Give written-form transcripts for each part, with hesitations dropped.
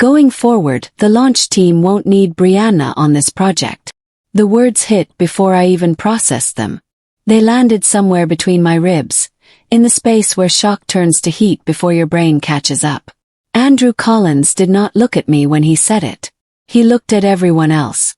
Going forward, the launch team won't need Brianna on this project. The words hit before I even processed them. They landed somewhere between my ribs, in the space where shock turns to heat before your brain catches up. Andrew Collins did not look at me when he said it. He looked at everyone else.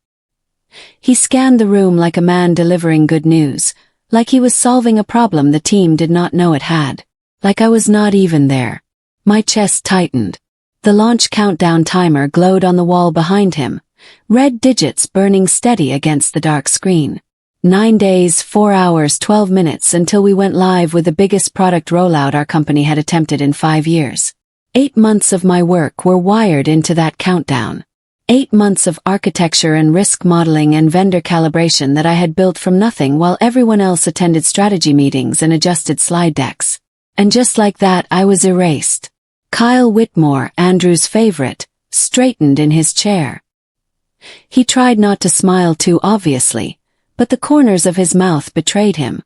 He scanned the room like a man delivering good news, like he was solving a problem the team did not know it had. Like I was not even there. My chest tightened. The launch countdown timer glowed on the wall behind him, red digits burning steady against the dark screen. 9 days, 4 hours, 12 minutes until we went live with the biggest product rollout our company had attempted in 5 years. 8 months of my work were wired into that countdown. 8 months of architecture and risk modeling and vendor calibration that I had built from nothing while everyone else attended strategy meetings and adjusted slide decks. And just like that, I was erased. Kyle Whitmore, Andrew's favorite, straightened in his chair. He tried not to smile too obviously, but the corners of his mouth betrayed him.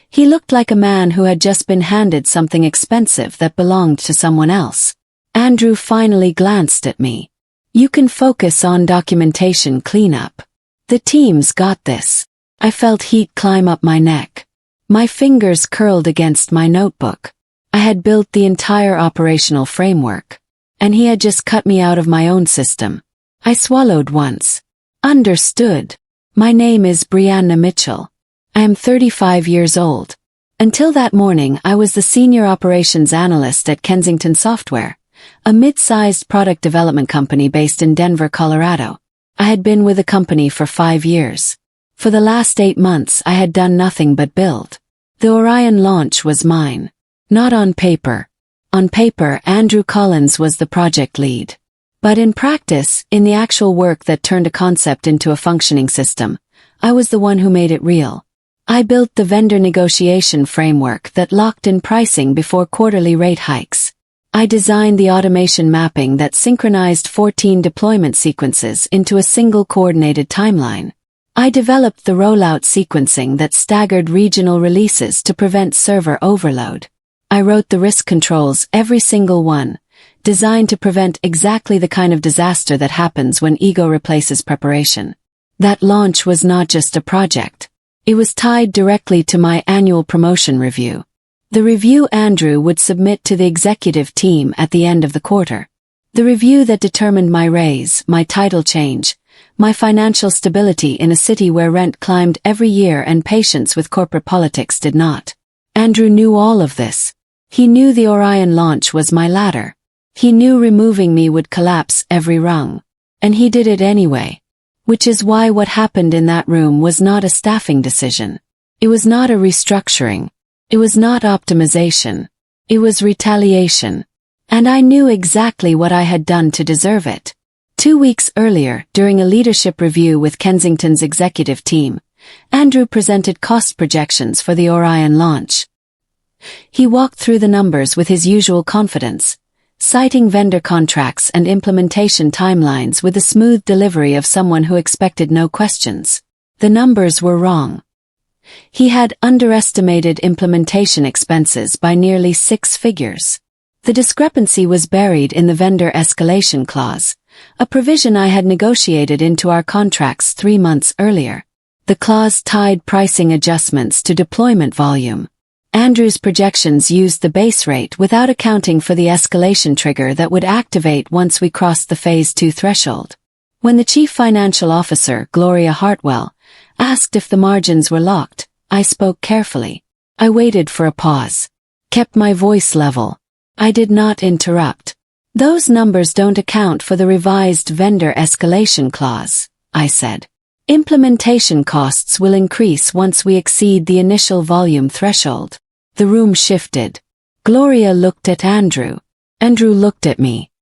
He looked like a man who had just been handed something expensive that belonged to someone else. Andrew finally glanced at me. You can focus on documentation cleanup. The team's got this. I felt heat climb up my neck. My fingers curled against my notebook. I had built the entire operational framework, and he had just cut me out of my own system. I swallowed once. Understood. My name is Brianna Mitchell. I am 35 years old. Until that morning, I was the senior operations analyst at Kensington Software, a mid-sized product development company based in Denver, Colorado. I had been with the company for 5 years. For the last 8 months, I had done nothing but build. The Orion launch was mine. Not on paper. On paper, Andrew Collins was the project lead. But in practice, in the actual work that turned a concept into a functioning system, I was the one who made it real. I built the vendor negotiation framework that locked in pricing before quarterly rate hikes. I designed the automation mapping that synchronized 14 deployment sequences into a single coordinated timeline. I developed the rollout sequencing that staggered regional releases to prevent server overload. I wrote the risk controls, every single one, designed to prevent exactly the kind of disaster that happens when ego replaces preparation. That launch was not just a project. It was tied directly to my annual promotion review. The review Andrew would submit to the executive team at the end of the quarter. The review that determined my raise, my title change, my financial stability in a city where rent climbed every year and patience with corporate politics did not. Andrew knew all of this. He knew the Orion launch was my ladder. He knew removing me would collapse every rung. And he did it anyway. Which is why what happened in that room was not a staffing decision. It was not a restructuring. It was not optimization. It was retaliation. And I knew exactly what I had done to deserve it. 2 weeks earlier, during a leadership review with Kensington's executive team, Andrew presented cost projections for the Orion launch. He walked through the numbers with his usual confidence, citing vendor contracts and implementation timelines with the smooth delivery of someone who expected no questions. The numbers were wrong. He had underestimated implementation expenses by nearly 6 figures. The discrepancy was buried in the vendor escalation clause, a provision I had negotiated into our contracts 3 months earlier. The clause tied pricing adjustments to deployment volume. Andrew's projections used the base rate without accounting for the escalation trigger that would activate once we crossed the Phase 2 threshold. When the Chief Financial Officer, Gloria Hartwell, asked if the margins were locked, I spoke carefully. I waited for a pause. Kept my voice level. I did not interrupt. Those numbers don't account for the revised vendor escalation clause, I said. Implementation costs will increase once we exceed the initial volume threshold. The room shifted. Gloria looked at Andrew. Andrew looked at me.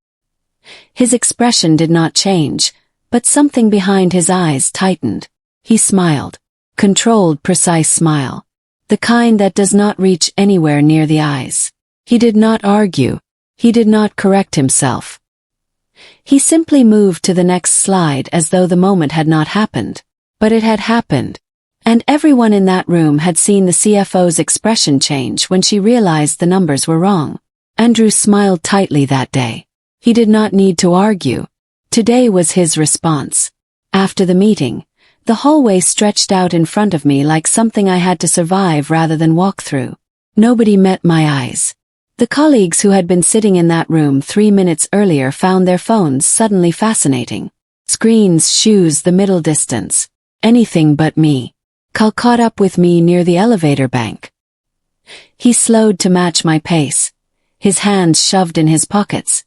His expression did not change, but something behind his eyes tightened. He smiled. Controlled, precise smile. The kind that does not reach anywhere near the eyes. He did not argue. He did not correct himself. He simply moved to the next slide as though the moment had not happened. But it had happened. And everyone in that room had seen the CFO's expression change when she realized the numbers were wrong. Andrew smiled tightly that day. He did not need to argue. Today was his response. After the meeting, the hallway stretched out in front of me like something I had to survive rather than walk through. Nobody met my eyes. The colleagues who had been sitting in that room 3 minutes earlier found their phones suddenly fascinating. Screens, shoes, the middle distance. Anything but me. Cal caught up with me near the elevator bank. He slowed to match my pace, his hands shoved in his pockets,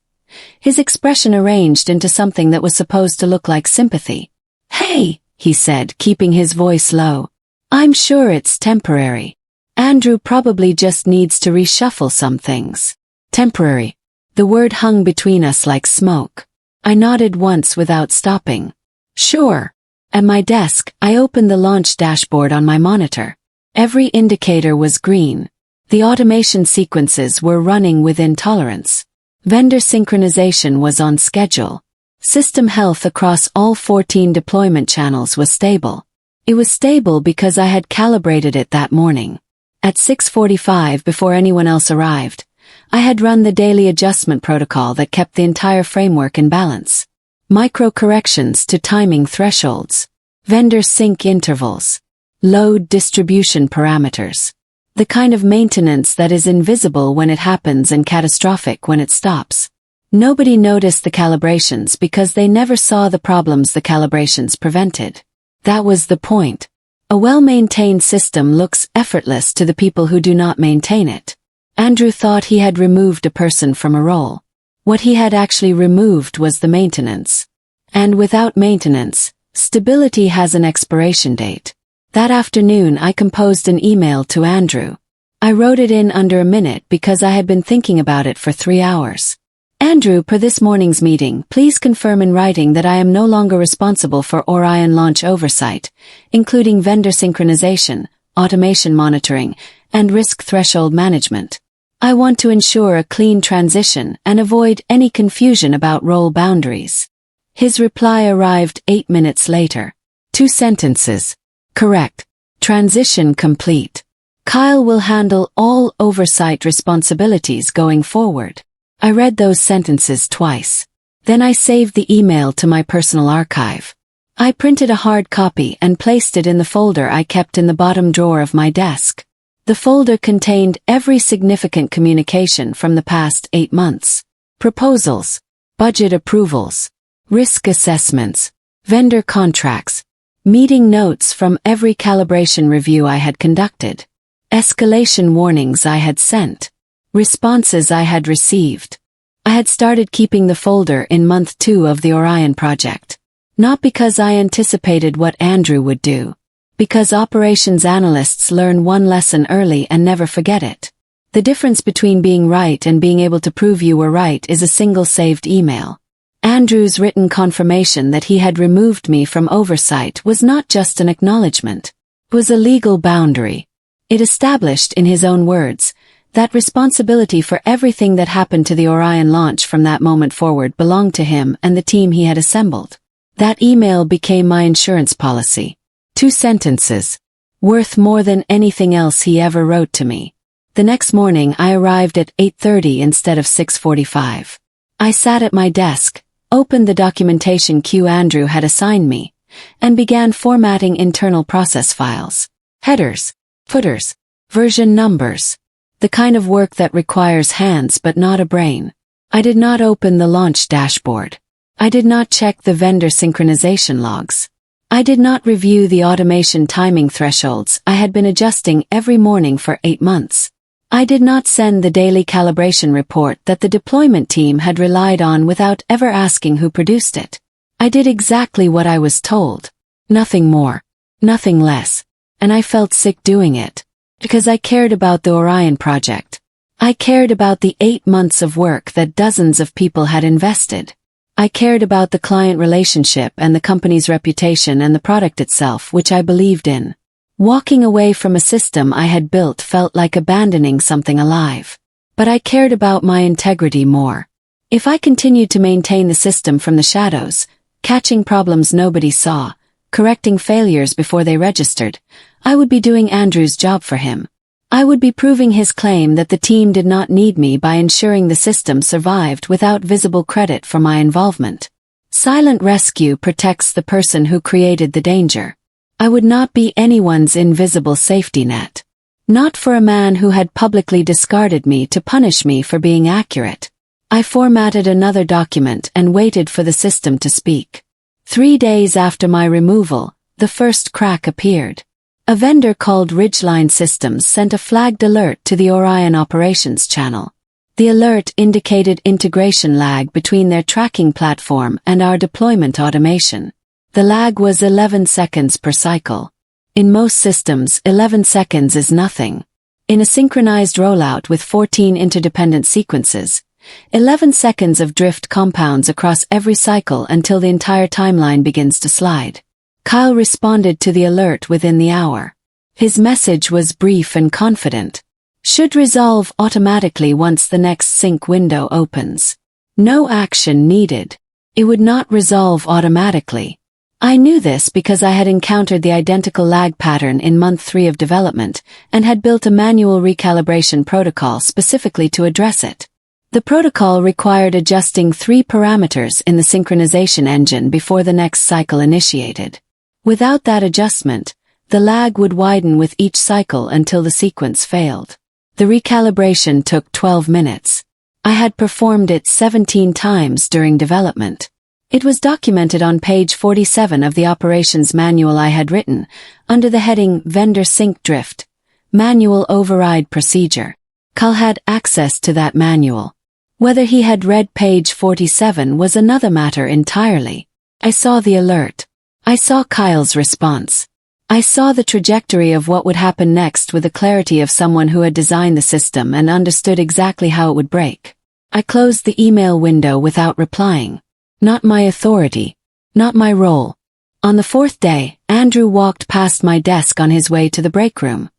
his expression arranged into something that was supposed to look like sympathy. "Hey," he said, keeping his voice low. "I'm sure it's temporary. Andrew probably just needs to reshuffle some things." Temporary. The word hung between us like smoke. I nodded once without stopping. "Sure." At my desk, I opened the launch dashboard on my monitor. Every indicator was green. The automation sequences were running within tolerance. Vendor synchronization was on schedule. System health across all 14 deployment channels was stable. It was stable because I had calibrated it that morning. At 6:45, before anyone else arrived, I had run the daily adjustment protocol that kept the entire framework in balance. Micro-corrections to timing thresholds, vendor sync intervals, load distribution parameters. The kind of maintenance that is invisible when it happens and catastrophic when it stops. Nobody noticed the calibrations because they never saw the problems the calibrations prevented. That was the point. A well-maintained system looks effortless to the people who do not maintain it. Andrew thought he had removed a person from a role. What he had actually removed was the maintenance. And without maintenance, stability has an expiration date. That afternoon I composed an email to Andrew. I wrote it in under a minute because I had been thinking about it for 3 hours. "Andrew, per this morning's meeting, please confirm in writing that I am no longer responsible for Orion launch oversight, including vendor synchronization, automation monitoring, and risk threshold management. I want to ensure a clean transition and avoid any confusion about role boundaries." His reply arrived 8 minutes later. 2 sentences. Correct. Transition complete. Kyle will handle all oversight responsibilities going forward. I read those sentences twice. Then I saved the email to my personal archive. I printed a hard copy and placed it in the folder I kept in the bottom drawer of my desk. The folder contained every significant communication from the past 8 months. Proposals, budget approvals, risk assessments, vendor contracts, meeting notes from every calibration review I had conducted, escalation warnings I had sent, responses I had received. I had started keeping the folder in month 2 of the Orion project. Not because I anticipated what Andrew would do. Because operations analysts learn one lesson early and never forget it. The difference between being right and being able to prove you were right is a single saved email. Andrew's written confirmation that he had removed me from oversight was not just an acknowledgement. It was a legal boundary. It established, in his own words, that responsibility for everything that happened to the Orion launch from that moment forward belonged to him and the team he had assembled. That email became my insurance policy. 2 sentences. Worth more than anything else he ever wrote to me. The next morning I arrived at 8:30 instead of 6:45. I sat at my desk, opened the documentation queue Andrew had assigned me, and began formatting internal process files. Headers, footers, version numbers. The kind of work that requires hands but not a brain. I did not open the launch dashboard. I did not check the vendor synchronization logs. I did not review the automation timing thresholds I had been adjusting every morning for 8 months. I did not send the daily calibration report that the deployment team had relied on without ever asking who produced it. I did exactly what I was told. Nothing more. Nothing less. And I felt sick doing it. Because I cared about the Orion project. I cared about the 8 months of work that dozens of people had invested. I cared about the client relationship and the company's reputation and the product itself, which I believed in. Walking away from a system I had built felt like abandoning something alive. But I cared about my integrity more. If I continued to maintain the system from the shadows, catching problems nobody saw, correcting failures before they registered, I would be doing Andrew's job for him. I would be proving his claim that the team did not need me by ensuring the system survived without visible credit for my involvement. Silent rescue protects the person who created the danger. I would not be anyone's invisible safety net. Not for a man who had publicly discarded me to punish me for being accurate. I formatted another document and waited for the system to speak. 3 days after my removal, the first crack appeared. A vendor called Ridgeline Systems sent a flagged alert to the Orion operations channel. The alert indicated integration lag between their tracking platform and our deployment automation. The lag was 11 seconds per cycle. In most systems, 11 seconds is nothing. In a synchronized rollout with 14 interdependent sequences, 11 seconds of drift compounds across every cycle until the entire timeline begins to slide. Kyle responded to the alert within the hour. His message was brief and confident. Should resolve automatically once the next sync window opens. No action needed. It would not resolve automatically. I knew this because I had encountered the identical lag pattern in month 3 of development and had built a manual recalibration protocol specifically to address it. The protocol required adjusting 3 parameters in the synchronization engine before the next cycle initiated. Without that adjustment, the lag would widen with each cycle until the sequence failed. The recalibration took 12 minutes. I had performed it 17 times during development. It was documented on page 47 of the operations manual I had written, under the heading Vendor Sync Drift, Manual Override Procedure. Kyle had access to that manual. Whether he had read page 47 was another matter entirely. I saw the alert. I saw Kyle's response. I saw the trajectory of what would happen next with the clarity of someone who had designed the system and understood exactly how it would break. I closed the email window without replying. Not my authority. Not my role. On the 4th day, Andrew walked past my desk on his way to the break room.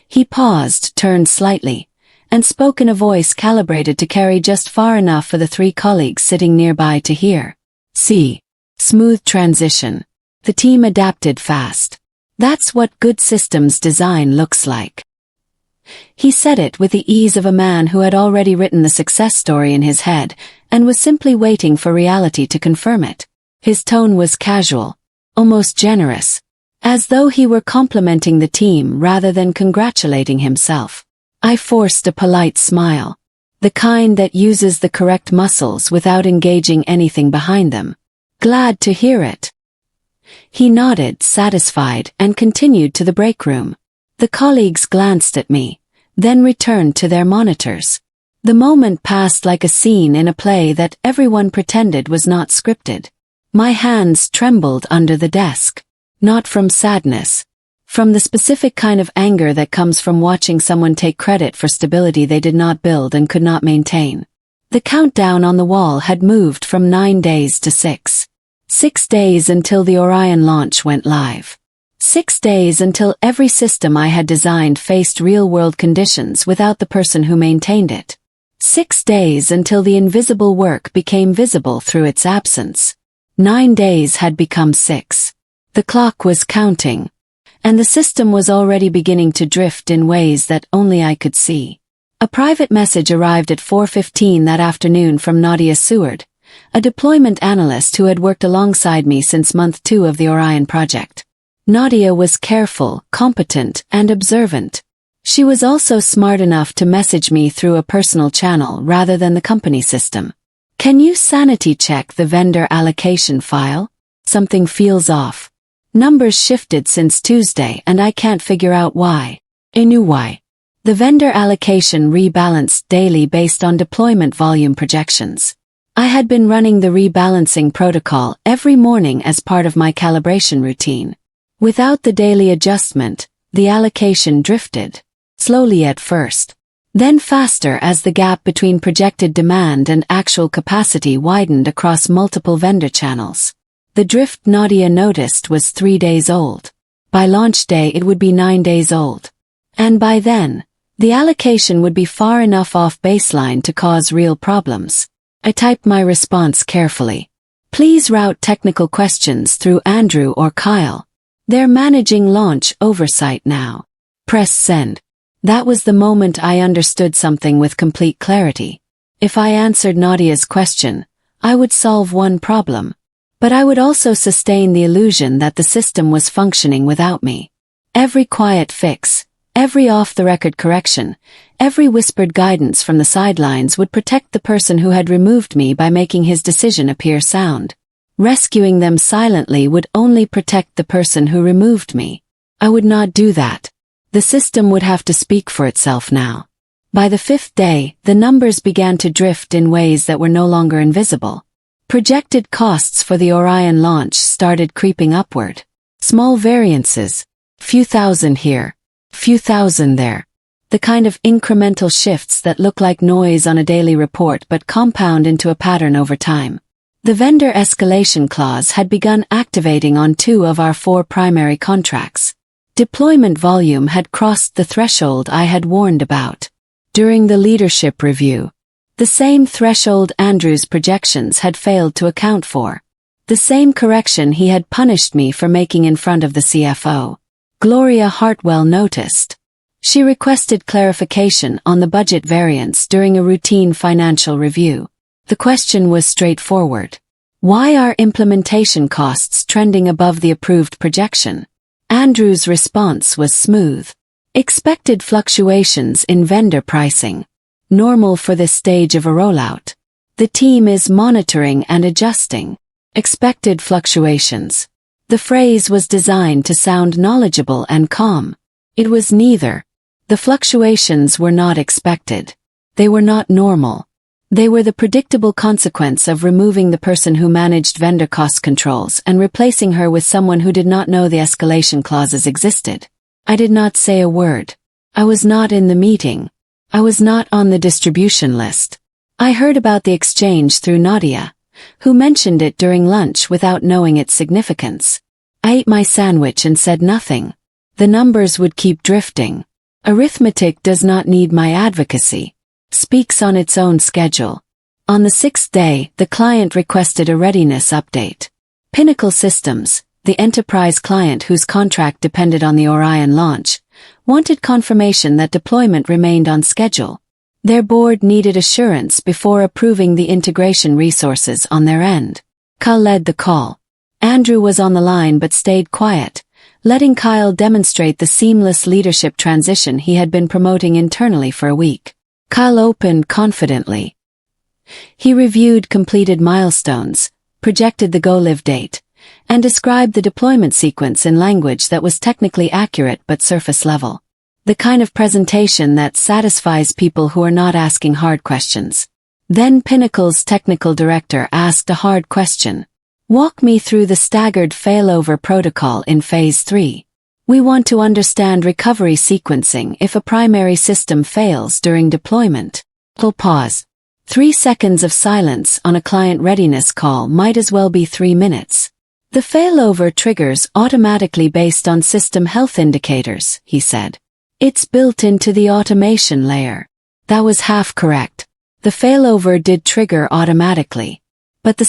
He paused, turned slightly, and spoke in a voice calibrated to carry just far enough for the 3 colleagues sitting nearby to hear. See. Smooth transition. The team adapted fast. That's what good systems design looks like. He said it with the ease of a man who had already written the success story in his head and was simply waiting for reality to confirm it. His tone was casual, almost generous, as though he were complimenting the team rather than congratulating himself. I forced a polite smile, the kind that uses the correct muscles without engaging anything behind them. Glad to hear it. He nodded, satisfied, and continued to the break room. The colleagues glanced at me, then returned to their monitors. The moment passed like a scene in a play that everyone pretended was not scripted. My hands trembled under the desk. Not from sadness. From the specific kind of anger that comes from watching someone take credit for stability they did not build and could not maintain. The countdown on the wall had moved from 9 days to 6. 6 days until the Orion launch went live. 6 days until every system I had designed faced real-world conditions without the person who maintained it. 6 days until the invisible work became visible through its absence. 9 days had become 6. The clock was counting, and the system was already beginning to drift in ways that only I could see. A private message arrived at 4:15 that afternoon from Nadia Seward, a deployment analyst who had worked alongside me since month 2 of the Orion project. Nadia was careful, competent, and observant. She was also smart enough to message me through a personal channel rather than the company system. Can you sanity check the vendor allocation file? Something feels off. Numbers shifted since Tuesday and I can't figure out why. I knew why. The vendor allocation rebalanced daily based on deployment volume projections. I had been running the rebalancing protocol every morning as part of my calibration routine. Without the daily adjustment, the allocation drifted. Slowly at first. Then faster as the gap between projected demand and actual capacity widened across multiple vendor channels. The drift Nadia noticed was 3 days old. By launch day it would be 9 days old. And by then, the allocation would be far enough off baseline to cause real problems. I typed my response carefully. Please route technical questions through Andrew or Kyle. They're managing launch oversight now. Press send. That was the moment I understood something with complete clarity. If I answered Nadia's question, I would solve one problem. But I would also sustain the illusion that the system was functioning without me. Every quiet fix, every off-the-record correction, every whispered guidance from the sidelines would protect the person who had removed me by making his decision appear sound. Rescuing them silently would only protect the person who removed me. I would not do that. The system would have to speak for itself now. By the 5th day, the numbers began to drift in ways that were no longer invisible. Projected costs for the Orion launch started creeping upward. Small variances. Few thousand here. Few thousand there. The kind of incremental shifts that look like noise on a daily report but compound into a pattern over time. The vendor escalation clause had begun activating on 2 of our 4 primary contracts. Deployment volume had crossed the threshold I had warned about. During the leadership review, the same threshold Andrew's projections had failed to account for. The same correction he had punished me for making in front of the CFO. Gloria Hartwell noticed. She requested clarification on the budget variance during a routine financial review. The question was straightforward. Why are implementation costs trending above the approved projection? Andrew's response was smooth. Expected fluctuations in vendor pricing. Normal for this stage of a rollout. The team is monitoring and adjusting. Expected fluctuations. The phrase was designed to sound knowledgeable and calm. It was neither. The fluctuations were not expected. They were not normal. They were the predictable consequence of removing the person who managed vendor cost controls and replacing her with someone who did not know the escalation clauses existed. I did not say a word. I was not in the meeting. I was not on the distribution list. I heard about the exchange through Nadia, who mentioned it during lunch without knowing its significance. I ate my sandwich and said nothing. The numbers would keep drifting. Arithmetic does not need my advocacy. Speaks on its own schedule. On the 6th day, the client requested a readiness update. Pinnacle Systems, the enterprise client whose contract depended on the Orion launch, wanted confirmation that deployment remained on schedule. Their board needed assurance before approving the integration resources on their end. Kyle led the call. Andrew was on the line but stayed quiet, letting Kyle demonstrate the seamless leadership transition he had been promoting internally for a week. Kyle opened confidently. He reviewed completed milestones, projected the go-live date, and described the deployment sequence in language that was technically accurate but surface level. The kind of presentation that satisfies people who are not asking hard questions. Then Pinnacle's technical director asked a hard question. Walk me through the staggered failover protocol in Phase 3. We want to understand recovery sequencing if a primary system fails during deployment. We'll pause. 3 seconds of silence on a client readiness call might as well be 3 minutes. The failover triggers automatically based on system health indicators, he said. It's built into the automation layer. That was half correct. The failover did trigger automatically. But the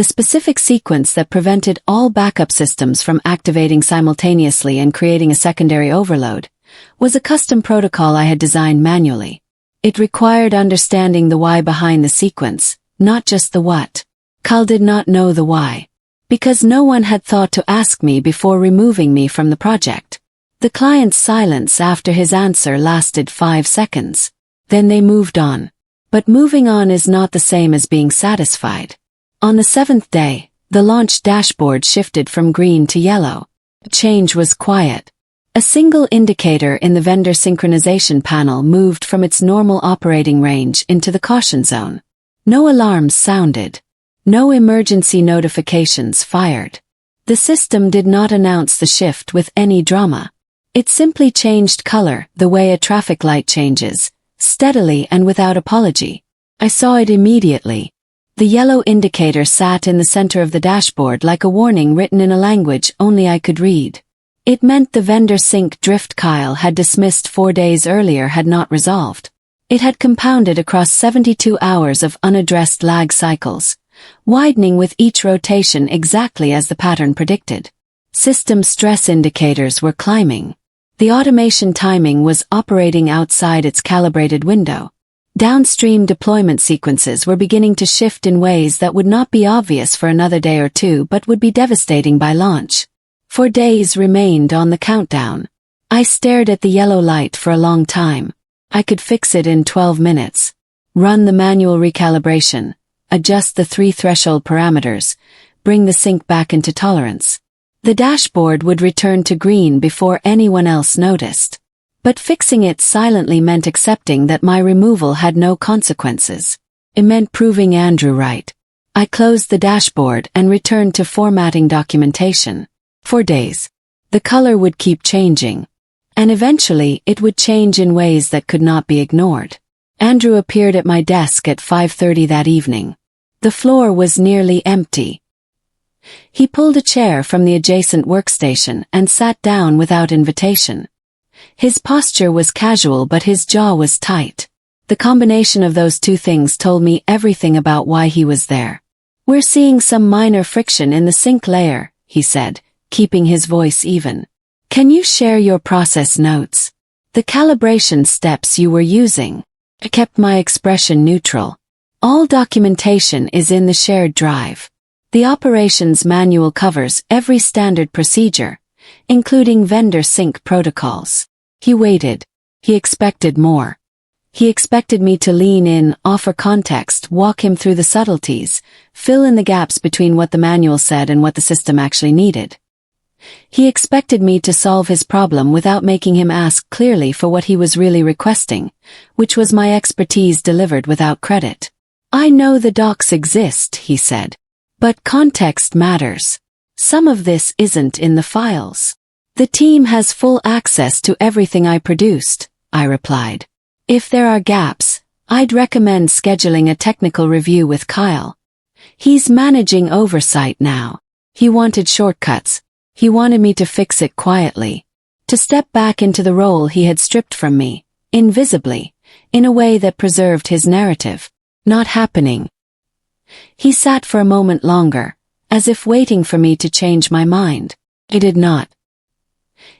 specific sequence that prevented all backup systems from activating simultaneously and creating a secondary overload, was a custom protocol I had designed manually. It required understanding the why behind the sequence, not just the what. Kyle did not know the why. Because no one had thought to ask me before removing me from the project. The client's silence after his answer lasted 5 seconds. Then they moved on. But moving on is not the same as being satisfied. On the 7th day, the launch dashboard shifted from green to yellow. Change was quiet. A single indicator in the vendor synchronization panel moved from its normal operating range into the caution zone. No alarms sounded. No emergency notifications fired. The system did not announce the shift with any drama. It simply changed color the way a traffic light changes, steadily and without apology. I saw it immediately. The yellow indicator sat in the center of the dashboard like a warning written in a language only I could read. It meant the vendor sync drift Kyle had dismissed 4 days earlier had not resolved. It had compounded across 72 hours of unaddressed lag cycles, widening with each rotation exactly as the pattern predicted. System stress indicators were climbing. The automation timing was operating outside its calibrated window. Downstream deployment sequences were beginning to shift in ways that would not be obvious for another day or two but would be devastating by launch. 4 days remained on the countdown. I stared at the yellow light for a long time. I could fix it in 12 minutes. Run the manual recalibration, adjust the 3 threshold parameters, bring the sync back into tolerance. The dashboard would return to green before anyone else noticed. But fixing it silently meant accepting that my removal had no consequences. It meant proving Andrew right. I closed the dashboard and returned to formatting documentation. 4 days. The color would keep changing. And eventually it would change in ways that could not be ignored. Andrew appeared at my desk at 5:30 that evening. The floor was nearly empty. He pulled a chair from the adjacent workstation and sat down without invitation. His posture was casual but his jaw was tight. The combination of those 2 things told me everything about why he was there. "We're seeing some minor friction in the sync layer," he said, keeping his voice even. "Can you share your process notes? The calibration steps you were using?" I kept my expression neutral. "All documentation is in the shared drive. The operations manual covers every standard procedure, including vendor sync protocols." He waited. He expected more. He expected me to lean in, offer context, walk him through the subtleties, fill in the gaps between what the manual said and what the system actually needed. He expected me to solve his problem without making him ask clearly for what he was really requesting, which was my expertise delivered without credit. "I know the docs exist," he said. "But context matters. Some of this isn't in the files." "The team has full access to everything I produced," I replied. "If there are gaps, I'd recommend scheduling a technical review with Kyle. He's managing oversight now." He wanted shortcuts. He wanted me to fix it quietly. To step back into the role he had stripped from me, invisibly, in a way that preserved his narrative. Not happening. He sat for a moment longer, as if waiting for me to change my mind. I did not.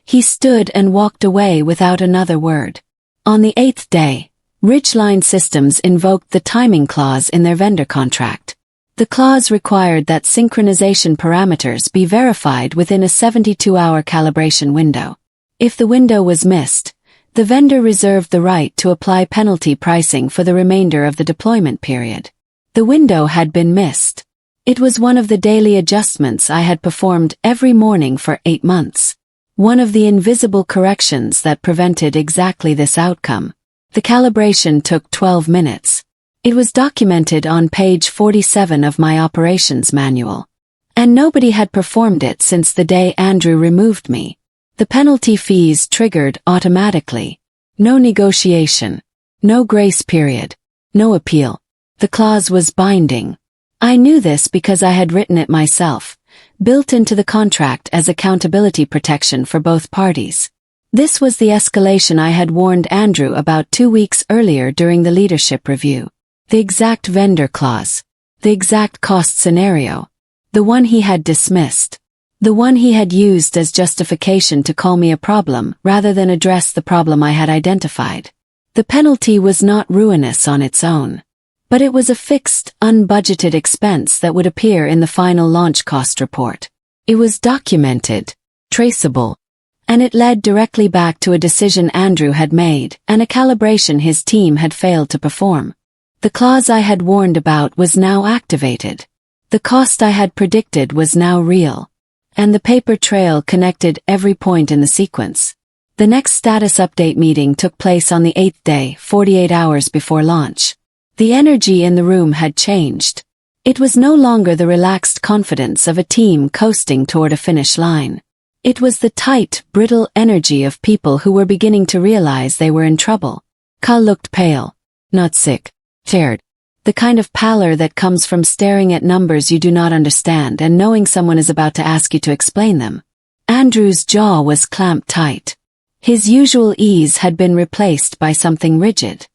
He stood and walked away without another word. On the 8th day, Ridgeline Systems invoked the timing clause in their vendor contract. The clause required that synchronization parameters be verified within a 72-hour calibration window. If the window was missed, the vendor reserved the right to apply penalty pricing for the remainder of the deployment period. The window had been missed. It was one of the daily adjustments I had performed every morning for 8 months. One of the invisible corrections that prevented exactly this outcome. The calibration took 12 minutes. It was documented on page 47 of my operations manual. And nobody had performed it since the day Andrew removed me. The penalty fees triggered automatically. No negotiation. No grace period. No appeal. The clause was binding. I knew this because I had written it myself, built into the contract as accountability protection for both parties. This was the escalation I had warned Andrew about 2 weeks earlier during the leadership review. The exact vendor clause. The exact cost scenario. The one he had dismissed. The one he had used as justification to call me a problem rather than address the problem I had identified. The penalty was not ruinous on its own. But it was a fixed, unbudgeted expense that would appear in the final launch cost report. It was documented, traceable, and it led directly back to a decision Andrew had made and a calibration his team had failed to perform. The clause I had warned about was now activated. The cost I had predicted was now real. And the paper trail connected every point in the sequence. The next status update meeting took place on the 8th day, 48 hours before launch. The energy in the room had changed. It was no longer the relaxed confidence of a team coasting toward a finish line. It was the tight, brittle energy of people who were beginning to realize they were in trouble. Kyle looked pale. Not sick. Scared. The kind of pallor that comes from staring at numbers you do not understand and knowing someone is about to ask you to explain them. Andrew's jaw was clamped tight. His usual ease had been replaced by something rigid.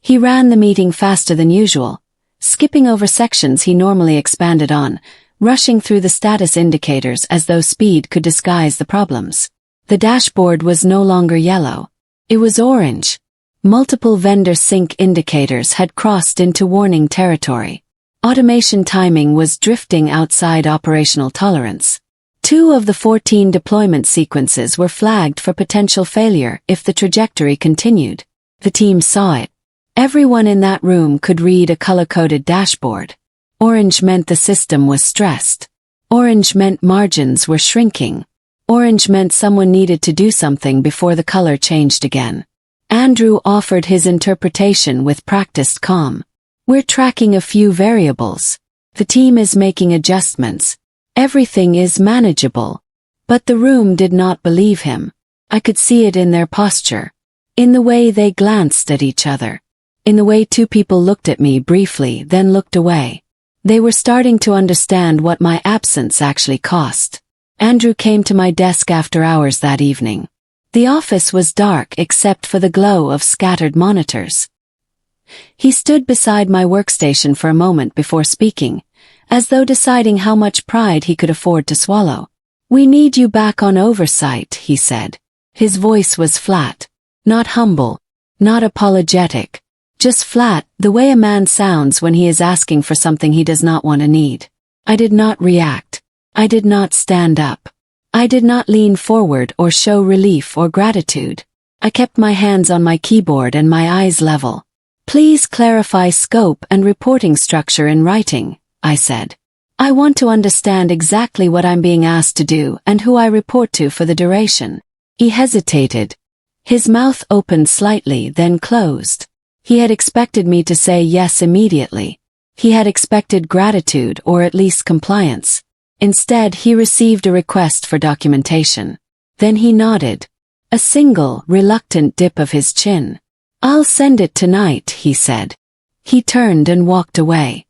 He ran the meeting faster than usual, skipping over sections he normally expanded on, rushing through the status indicators as though speed could disguise the problems. The dashboard was no longer yellow. It was orange. Multiple vendor sync indicators had crossed into warning territory. Automation timing was drifting outside operational tolerance. 2 of the 14 deployment sequences were flagged for potential failure if the trajectory continued. The team saw it. Everyone in that room could read a color-coded dashboard. Orange meant the system was stressed. Orange meant margins were shrinking. Orange meant someone needed to do something before the color changed again. Andrew offered his interpretation with practiced calm. We're tracking a few variables. The team is making adjustments. Everything is manageable. But the room did not believe him. I could see it in their posture. In the way they glanced at each other. In the way 2 people looked at me briefly, then looked away. They were starting to understand what my absence actually cost. Andrew came to my desk after hours that evening. The office was dark except for the glow of scattered monitors. He stood beside my workstation for a moment before speaking, as though deciding how much pride he could afford to swallow. "We need you back on oversight," he said. His voice was flat. Not humble. Not apologetic. Just flat, the way a man sounds when he is asking for something he does not want to need. I did not react. I did not stand up. I did not lean forward or show relief or gratitude. I kept my hands on my keyboard and my eyes level. "Please clarify scope and reporting structure in writing," I said. "I want to understand exactly what I'm being asked to do and who I report to for the duration." He hesitated. His mouth opened slightly, then closed. He had expected me to say yes immediately. He had expected gratitude or at least compliance. Instead, he received a request for documentation. Then he nodded. A single, reluctant dip of his chin. "I'll send it tonight," he said. He turned and walked away.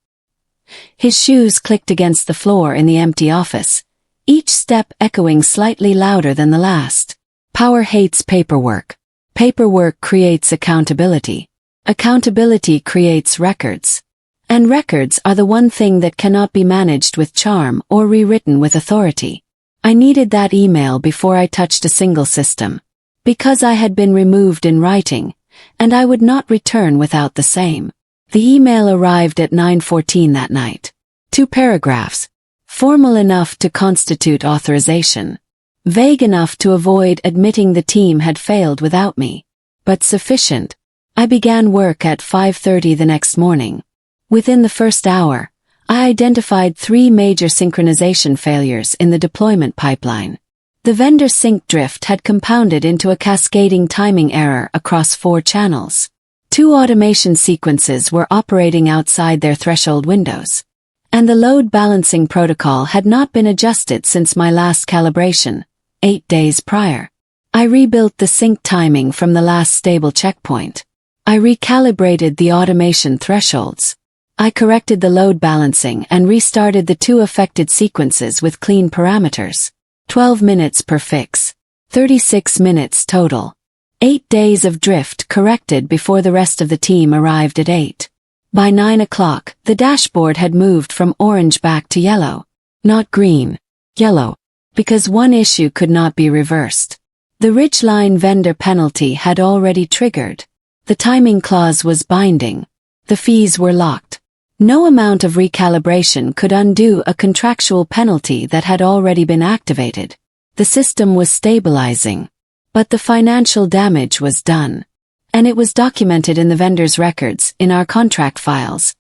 His shoes clicked against the floor in the empty office, each step echoing slightly louder than the last. Power hates paperwork. Paperwork creates accountability. Accountability creates records. And records are the one thing that cannot be managed with charm or rewritten with authority. I needed that email before I touched a single system. Because I had been removed in writing, and I would not return without the same. The email arrived at 9:14 that night. 2 paragraphs. Formal enough to constitute authorization. Vague enough to avoid admitting the team had failed without me. But sufficient. I began work at 5:30 the next morning. Within the first hour, I identified 3 major synchronization failures in the deployment pipeline. The vendor sync drift had compounded into a cascading timing error across 4 channels. 2 automation sequences were operating outside their threshold windows. And the load balancing protocol had not been adjusted since my last calibration, 8 days prior. I rebuilt the sync timing from the last stable checkpoint. I recalibrated the automation thresholds. I corrected the load balancing and restarted the 2 affected sequences with clean parameters. 12 minutes per fix. 36 minutes total. 8 days of drift corrected before the rest of the team arrived at 8. By 9 o'clock, the dashboard had moved from orange back to yellow. Not green. Yellow. Because one issue could not be reversed. The Ridgeline vendor penalty had already triggered. The timing clause was binding. The fees were locked. No amount of recalibration could undo a contractual penalty that had already been activated. The system was stabilizing. But the financial damage was done. And it was documented in the vendor's records, in our contract files,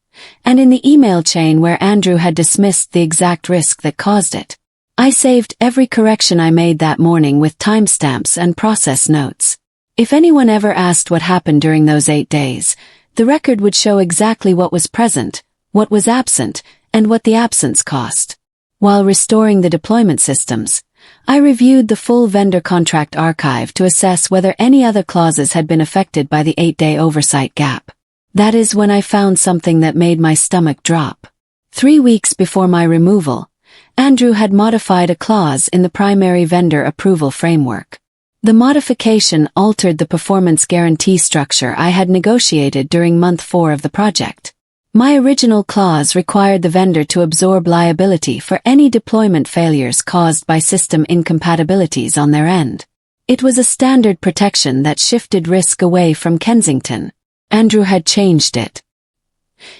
and in the email chain where Andrew had dismissed the exact risk that caused it. I saved every correction I made that morning with timestamps and process notes. If anyone ever asked what happened during those 8 days, the record would show exactly what was present, what was absent, and what the absence cost. While restoring the deployment systems, I reviewed the full vendor contract archive to assess whether any other clauses had been affected by the 8-day oversight gap. That is when I found something that made my stomach drop. 3 weeks before my removal, Andrew had modified a clause in the primary vendor approval framework. The modification altered the performance guarantee structure I had negotiated during month 4 of the project. My original clause required the vendor to absorb liability for any deployment failures caused by system incompatibilities on their end. It was a standard protection that shifted risk away from Kensington. Andrew had changed it.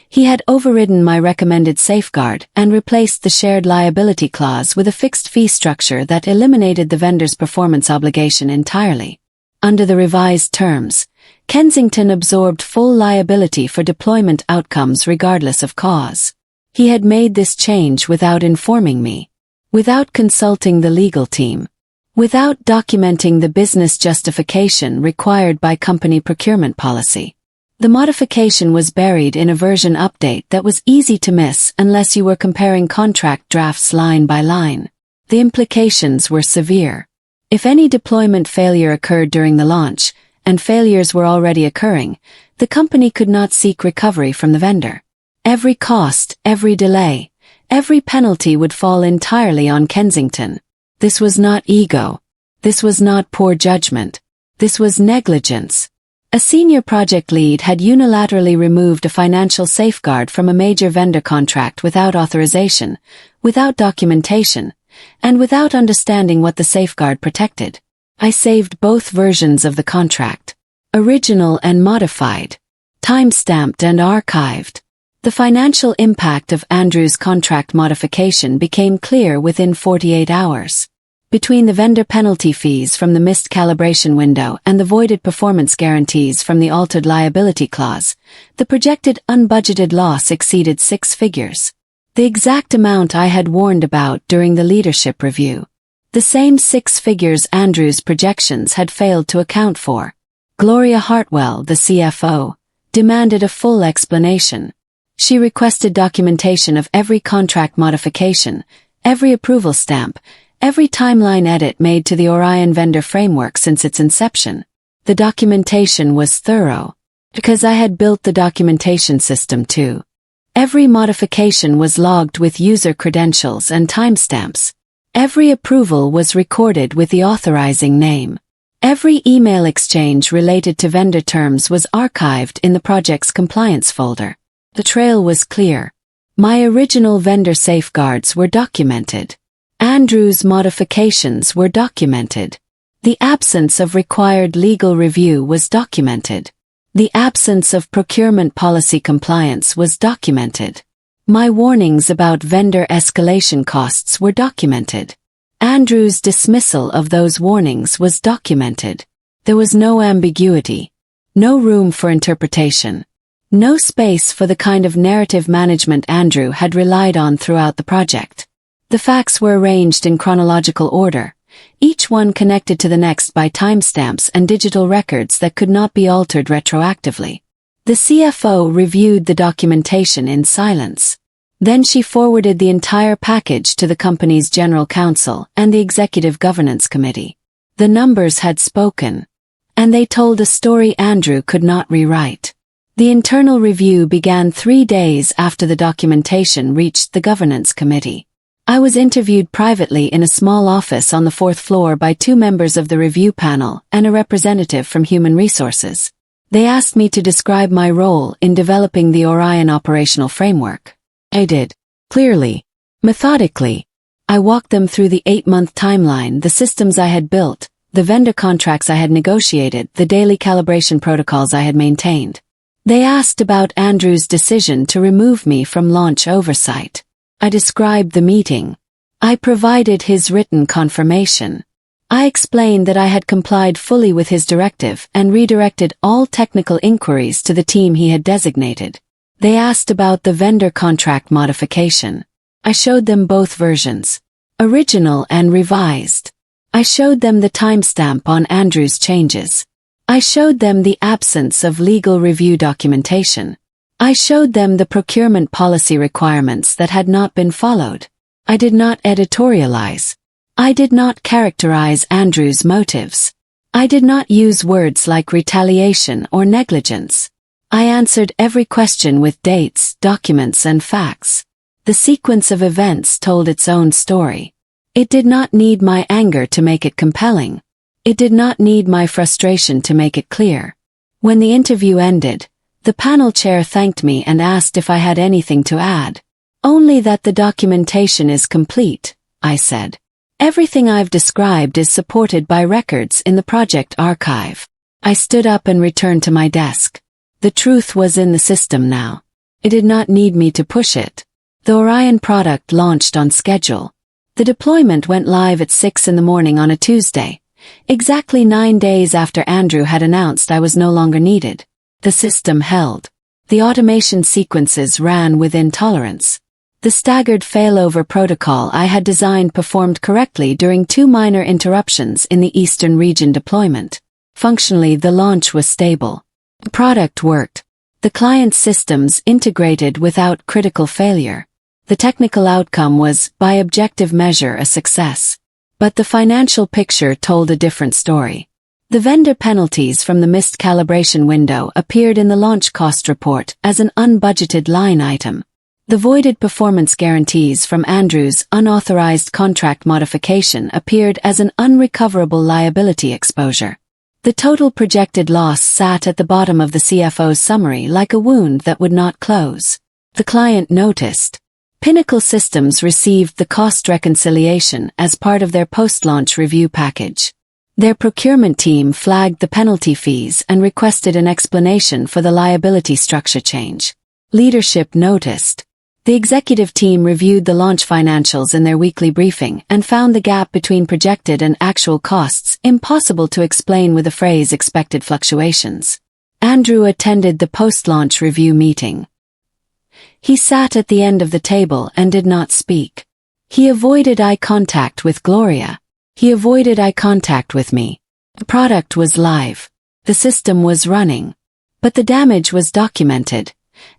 He had overridden my recommended safeguard and replaced the shared liability clause with a fixed fee structure that eliminated the vendor's performance obligation entirely. Under the revised terms, Kensington absorbed full liability for deployment outcomes regardless of cause. He had made this change without informing me, without consulting the legal team, without documenting the business justification required by company procurement policy. The modification was buried in a version update that was easy to miss unless you were comparing contract drafts line by line. The implications were severe. If any deployment failure occurred during the launch, and failures were already occurring, the company could not seek recovery from the vendor. Every cost, every delay, every penalty would fall entirely on Kensington. This was not ego. This was not poor judgment. This was negligence. A senior project lead had unilaterally removed a financial safeguard from a major vendor contract without authorization, without documentation, and without understanding what the safeguard protected. I saved both versions of the contract, original and modified, time-stamped and archived. The financial impact of Andrew's contract modification became clear within 48 hours. Between the vendor penalty fees from the missed calibration window and the voided performance guarantees from the altered liability clause, the projected unbudgeted loss exceeded 6 figures. The exact amount I had warned about during the leadership review. The same 6 figures Andrew's projections had failed to account for. Gloria Hartwell, the CFO, demanded a full explanation. She requested documentation of every contract modification, every approval stamp, every timeline edit made to the Orion vendor framework since its inception. The documentation was thorough, because I had built the documentation system too. Every modification was logged with user credentials and timestamps. Every approval was recorded with the authorizing name. Every email exchange related to vendor terms was archived in the project's compliance folder. The trail was clear. My original vendor safeguards were documented. Andrew's modifications were documented. The absence of required legal review was documented. The absence of procurement policy compliance was documented. My warnings about vendor escalation costs were documented. Andrew's dismissal of those warnings was documented. There was no ambiguity, no room for interpretation, no space for the kind of narrative management Andrew had relied on throughout the project. The facts were arranged in chronological order, each one connected to the next by timestamps and digital records that could not be altered retroactively. The CFO reviewed the documentation in silence. Then she forwarded the entire package to the company's general counsel and the executive governance committee. The numbers had spoken, and they told a story Andrew could not rewrite. The internal review began 3 days after the documentation reached the governance committee. I was interviewed privately in a small office on the 4th floor by 2 members of the review panel and a representative from Human Resources. They asked me to describe my role in developing the Orion operational framework. I did. Clearly. Methodically. I walked them through the 8-month timeline, the systems I had built, the vendor contracts I had negotiated, the daily calibration protocols I had maintained. They asked about Andrew's decision to remove me from launch oversight. I described the meeting. I provided his written confirmation. I explained that I had complied fully with his directive and redirected all technical inquiries to the team he had designated. They asked about the vendor contract modification. I showed them both versions, original and revised. I showed them the timestamp on Andrew's changes. I showed them the absence of legal review documentation. I showed them the procurement policy requirements that had not been followed. I did not editorialize. I did not characterize Andrew's motives. I did not use words like retaliation or negligence. I answered every question with dates, documents, and facts. The sequence of events told its own story. It did not need my anger to make it compelling. It did not need my frustration to make it clear. When the interview ended, the panel chair thanked me and asked if I had anything to add. Only that the documentation is complete, I said. Everything I've described is supported by records in the project archive. I stood up and returned to my desk. The truth was in the system now. It did not need me to push it. The Orion product launched on schedule. The deployment went live at 6 in the morning on a Tuesday, exactly 9 days after Andrew had announced I was no longer needed. The system held. The automation sequences ran within tolerance. The staggered failover protocol I had designed performed correctly during 2 minor interruptions in the Eastern region deployment. Functionally, the launch was stable. The product worked. The client's systems integrated without critical failure. The technical outcome was, by objective measure, a success. But the financial picture told a different story. The vendor penalties from the missed calibration window appeared in the launch cost report as an unbudgeted line item. The voided performance guarantees from Andrew's unauthorized contract modification appeared as an unrecoverable liability exposure. The total projected loss sat at the bottom of the CFO's summary like a wound that would not close. The client noticed. Pinnacle Systems received the cost reconciliation as part of their post-launch review package. Their procurement team flagged the penalty fees and requested an explanation for the liability structure change. Leadership noticed. The executive team reviewed the launch financials in their weekly briefing and found the gap between projected and actual costs impossible to explain with the phrase expected fluctuations. Andrew attended the post-launch review meeting. He sat at the end of the table and did not speak. He avoided eye contact with Gloria. He avoided eye contact with me. The product was live. The system was running. But the damage was documented.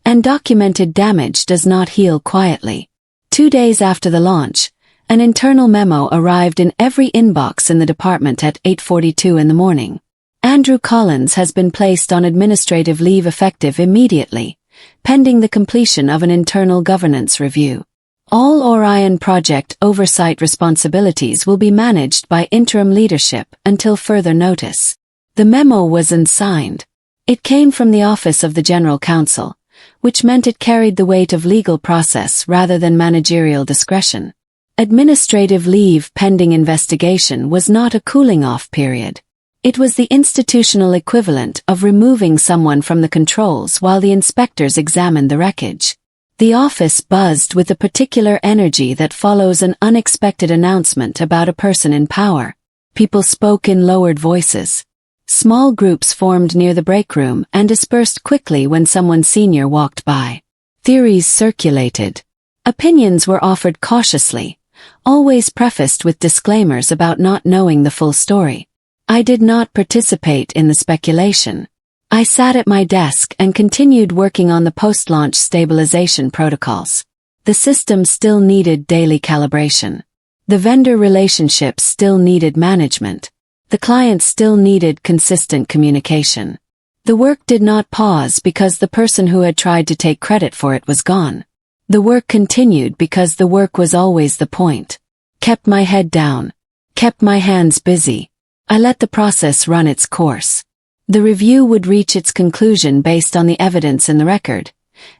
And documented damage does not heal quietly. 2 days after the launch, an internal memo arrived in every inbox in the department at 8:42 in the morning. Andrew Collins has been placed on administrative leave effective immediately, pending the completion of an internal governance review. All Orion project oversight responsibilities will be managed by interim leadership until further notice. The memo was unsigned. It came from the Office of the General Counsel, which meant it carried the weight of legal process rather than managerial discretion. Administrative leave pending investigation was not a cooling-off period. It was the institutional equivalent of removing someone from the controls while the inspectors examined the wreckage. The office buzzed with the particular energy that follows an unexpected announcement about a person in power. People spoke in lowered voices. Small groups formed near the break room and dispersed quickly when someone senior walked by. Theories circulated. Opinions were offered cautiously, always prefaced with disclaimers about not knowing the full story. I did not participate in the speculation. I sat at my desk and continued working on the post-launch stabilization protocols. The system still needed daily calibration. The vendor relationships still needed management. The client still needed consistent communication. The work did not pause because the person who had tried to take credit for it was gone. The work continued because the work was always the point. Kept my head down. Kept my hands busy. I let the process run its course. The review would reach its conclusion based on the evidence in the record,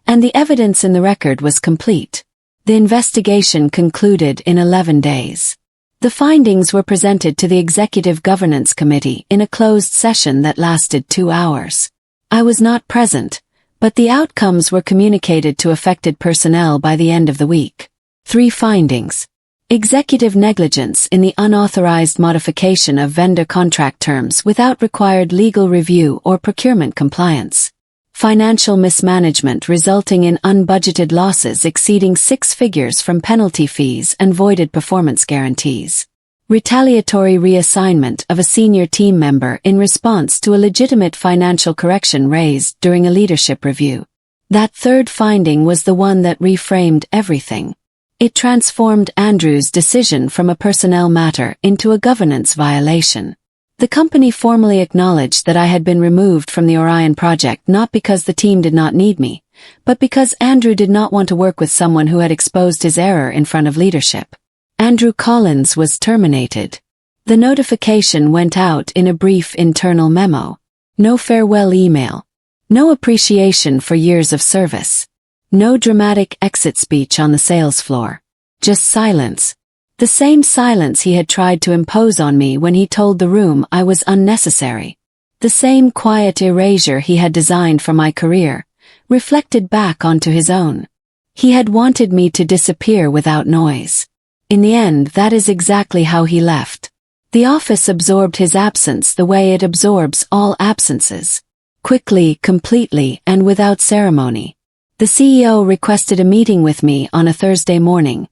and the evidence in the record was complete. The investigation concluded in 11 days. The findings were presented to the Executive Governance Committee in a closed session that lasted 2 hours. I was not present, but the outcomes were communicated to affected personnel by the end of the week. 3 findings. Executive negligence in the unauthorized modification of vendor contract terms without required legal review or procurement compliance. Financial mismanagement resulting in unbudgeted losses exceeding 6 figures from penalty fees and voided performance guarantees. Retaliatory reassignment of a senior team member in response to a legitimate financial correction raised during a leadership review. That 3rd finding was the one that reframed everything. It transformed Andrew's decision from a personnel matter into a governance violation. The company formally acknowledged that I had been removed from the Orion project not because the team did not need me, but because Andrew did not want to work with someone who had exposed his error in front of leadership. Andrew Collins was terminated. The notification went out in a brief internal memo. No farewell email. No appreciation for years of service. No dramatic exit speech on the sales floor. Just silence. The same silence he had tried to impose on me when he told the room I was unnecessary. The same quiet erasure he had designed for my career, reflected back onto his own. He had wanted me to disappear without noise. In the end, that is exactly how he left. The office absorbed his absence the way it absorbs all absences. Quickly, completely, and without ceremony. The CEO requested a meeting with me on a Thursday morning,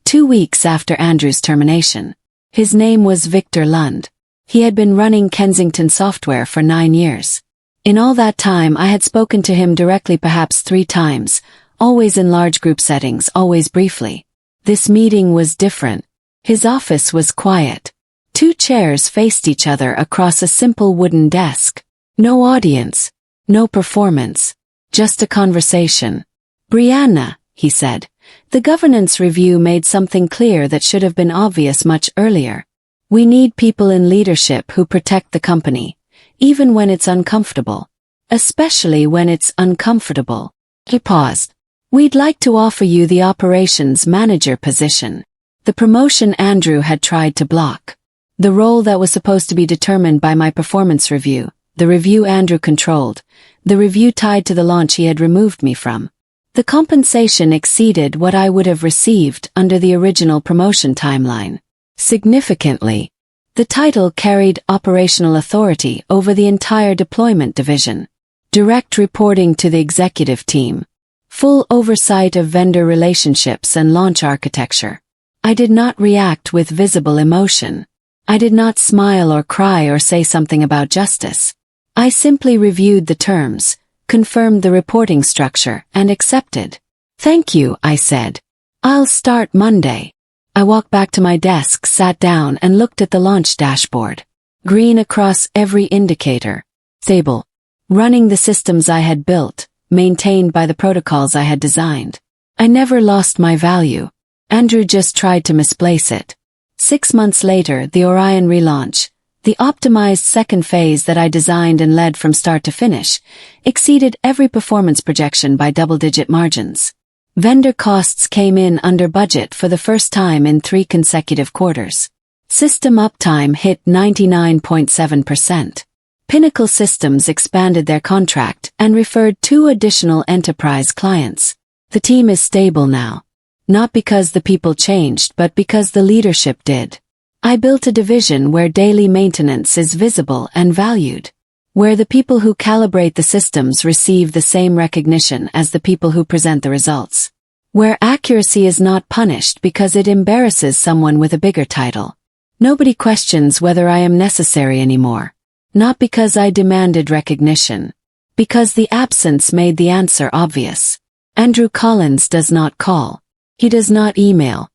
2 weeks after Andrew's termination. His name was Victor Lund. He had been running Kensington Software for 9 years. In all that time I had spoken to him directly perhaps 3 times, always in large group settings, always briefly. This meeting was different. His office was quiet. 2 chairs faced each other across a simple wooden desk. No audience. No performance. Just a conversation. "Brianna," he said, "the governance review made something clear that should have been obvious much earlier. We need people in leadership who protect the company, even when it's uncomfortable. Especially when it's uncomfortable." He paused. "We'd like to offer you the operations manager position." The promotion Andrew had tried to block. The role that was supposed to be determined by my performance review, the review Andrew controlled, the review tied to the launch he had removed me from. The compensation exceeded what I would have received under the original promotion timeline. Significantly, the title carried operational authority over the entire deployment division, direct reporting to the executive team, full oversight of vendor relationships and launch architecture. I did not react with visible emotion. I did not smile or cry or say something about justice. I simply reviewed the terms, confirmed the reporting structure, and accepted. "Thank you," I said. "I'll start Monday." I walked back to my desk, sat down, and looked at the launch dashboard. Green across every indicator. Stable. Running the systems I had built, maintained by the protocols I had designed. I never lost my value. Andrew just tried to misplace it. 6 months later, the Orion relaunch, the optimized second phase that I designed and led from start to finish, exceeded every performance projection by double-digit margins. Vendor costs came in under budget for the first time in 3 consecutive quarters. System uptime hit 99.7%. Pinnacle Systems expanded their contract and referred 2 additional enterprise clients. The team is stable now. Not because the people changed, but because the leadership did. I built a division where daily maintenance is visible and valued. Where the people who calibrate the systems receive the same recognition as the people who present the results. Where accuracy is not punished because it embarrasses someone with a bigger title. Nobody questions whether I am necessary anymore. Not because I demanded recognition. Because the absence made the answer obvious. Andrew Collins does not call. He does not email.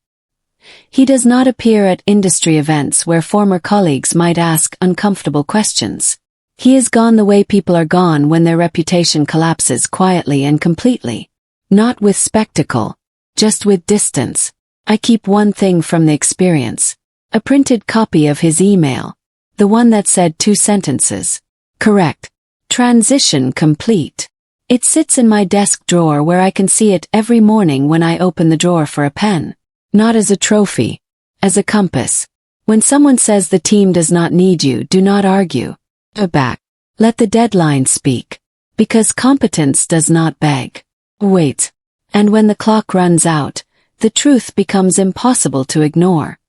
He does not appear at industry events where former colleagues might ask uncomfortable questions. He is gone the way people are gone when their reputation collapses quietly and completely. Not with spectacle, just with distance. I keep one thing from the experience. A printed copy of his email. The one that said 2 sentences. Correct. Transition complete. It sits in my desk drawer where I can see it every morning when I open the drawer for a pen. Not as a trophy. As a compass. When someone says the team does not need you, do not argue. Go back. Let the deadline speak. Because competence does not beg. Wait. And when the clock runs out, the truth becomes impossible to ignore.